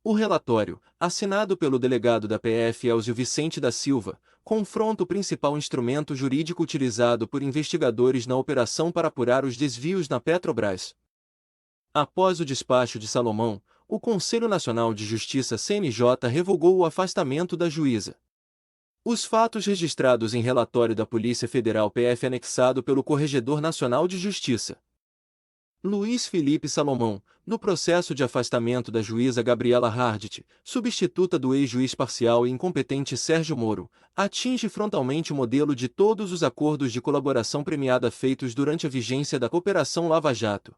O relatório, assinado pelo delegado da PF Elzio Vicente da Silva, confronta o principal instrumento jurídico utilizado por investigadores na operação para apurar os desvios na Petrobras. Após o despacho de Salomão, o Conselho Nacional de Justiça CNJ revogou o afastamento da juíza. Os fatos registrados em relatório da Polícia Federal PF anexado pelo Corregedor Nacional de Justiça Luiz Felipe Salomão, no processo de afastamento da juíza Gabriela Hardt, substituta do ex-juiz parcial e incompetente Sérgio Moro, atinge frontalmente o modelo de todos os acordos de colaboração premiada feitos durante a vigência da Operação Lava Jato.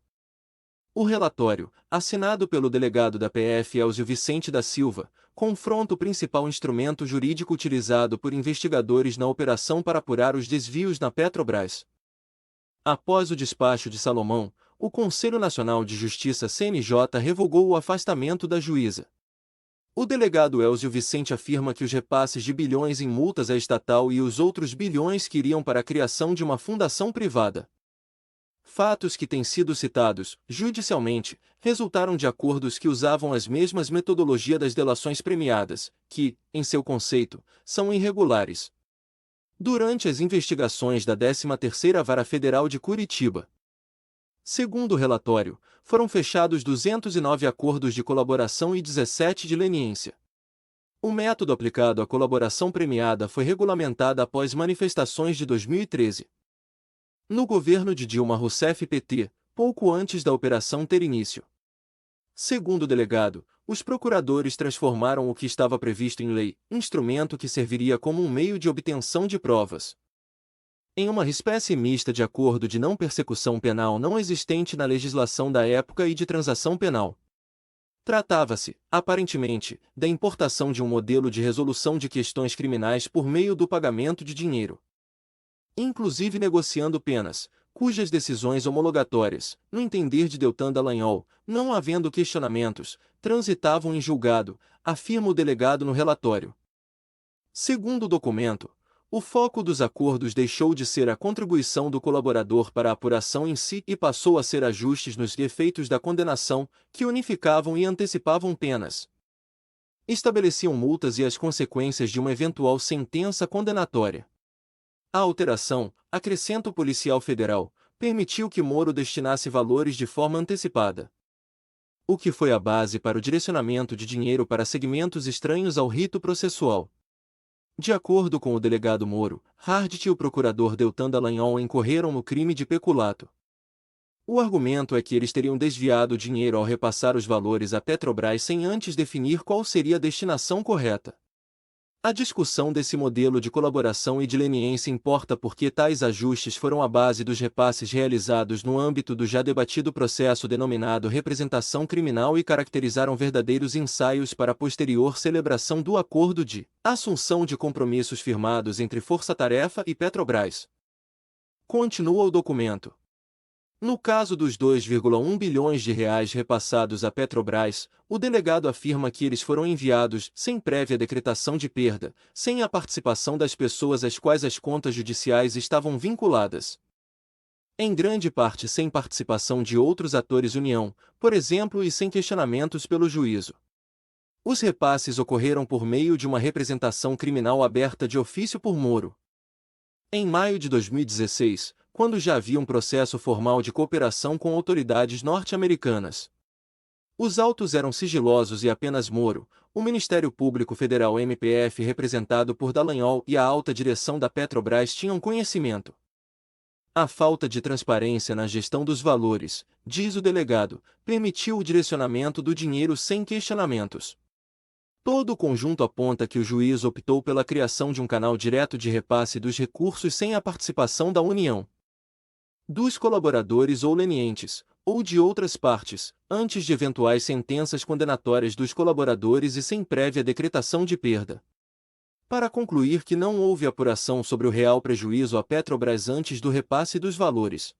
O relatório, assinado pelo delegado da PF Elzio Vicente da Silva, confronta o principal instrumento jurídico utilizado por investigadores na operação para apurar os desvios na Petrobras. Após o despacho de Salomão, o Conselho Nacional de Justiça CNJ revogou o afastamento da juíza. O delegado Elzio Vicente afirma que os repasses de bilhões em multas à estatal e os outros bilhões que iriam para a criação de uma fundação privada. Fatos que têm sido citados, judicialmente, resultaram de acordos que usavam as mesmas metodologias das delações premiadas, que, em seu conceito, são irregulares. Durante as investigações da 13ª Vara Federal de Curitiba, segundo o relatório, foram fechados 209 acordos de colaboração e 17 de leniência. O método aplicado à colaboração premiada foi regulamentado após manifestações de 2013. No governo de Dilma Rousseff PT, pouco antes da operação ter início. Segundo o delegado, os procuradores transformaram o que estava previsto em lei, instrumento que serviria como um meio de obtenção de provas, em uma espécie mista de acordo de não persecução penal não existente na legislação da época e de transação penal. Tratava-se, aparentemente, da importação de um modelo de resolução de questões criminais por meio do pagamento de dinheiro, inclusive negociando penas, cujas decisões homologatórias, no entender de Deltan Dallagnol, não havendo questionamentos, transitavam em julgado, afirma o delegado no relatório. Segundo o documento, o foco dos acordos deixou de ser a contribuição do colaborador para a apuração em si e passou a ser ajustes nos efeitos da condenação, que unificavam e antecipavam penas, estabeleciam multas e as consequências de uma eventual sentença condenatória. A alteração, acrescenta o policial federal, permitiu que Moro destinasse valores de forma antecipada, o que foi a base para o direcionamento de dinheiro para segmentos estranhos ao rito processual. De acordo com o delegado Moro, Hardt e o procurador Deltan Dallagnol incorreram no crime de peculato. O argumento é que eles teriam desviado o dinheiro ao repassar os valores à Petrobras sem antes definir qual seria a destinação correta. A discussão desse modelo de colaboração e de leniência importa porque tais ajustes foram a base dos repasses realizados no âmbito do já debatido processo denominado representação criminal e caracterizaram verdadeiros ensaios para a posterior celebração do acordo de assunção de compromissos firmados entre Força Tarefa e Petrobras. Continua o documento. No caso dos 2,1 bilhões de reais repassados à Petrobras, o delegado afirma que eles foram enviados sem prévia decretação de perda, sem a participação das pessoas às quais as contas judiciais estavam vinculadas. Em grande parte sem participação de outros atores União, por exemplo, e sem questionamentos pelo juízo. Os repasses ocorreram por meio de uma representação criminal aberta de ofício por Moro. Em maio de 2016, quando já havia um processo formal de cooperação com autoridades norte-americanas. Os autos eram sigilosos e apenas Moro, o Ministério Público Federal MPF representado por Dallagnol e a alta direção da Petrobras tinham conhecimento. A falta de transparência na gestão dos valores, diz o delegado, permitiu o direcionamento do dinheiro sem questionamentos. Todo o conjunto aponta que o juiz optou pela criação de um canal direto de repasse dos recursos sem a participação da União, dos colaboradores ou lenientes, ou de outras partes, antes de eventuais sentenças condenatórias dos colaboradores e sem prévia decretação de perda. Para concluir que não houve apuração sobre o real prejuízo à Petrobras antes do repasse dos valores.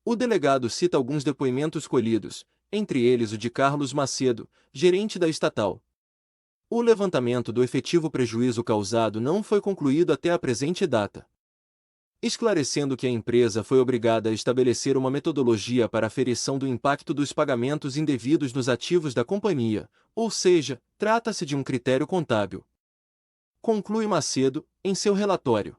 O delegado cita alguns depoimentos colhidos, entre eles o de Carlos Macedo, gerente da estatal. O levantamento do efetivo prejuízo causado não foi concluído até a presente data. esclarecendo que a empresa foi obrigada a estabelecer uma metodologia para aferição do impacto dos pagamentos indevidos nos ativos da companhia, ou seja, trata-se de um critério contábil. Conclui Macedo, em seu relatório.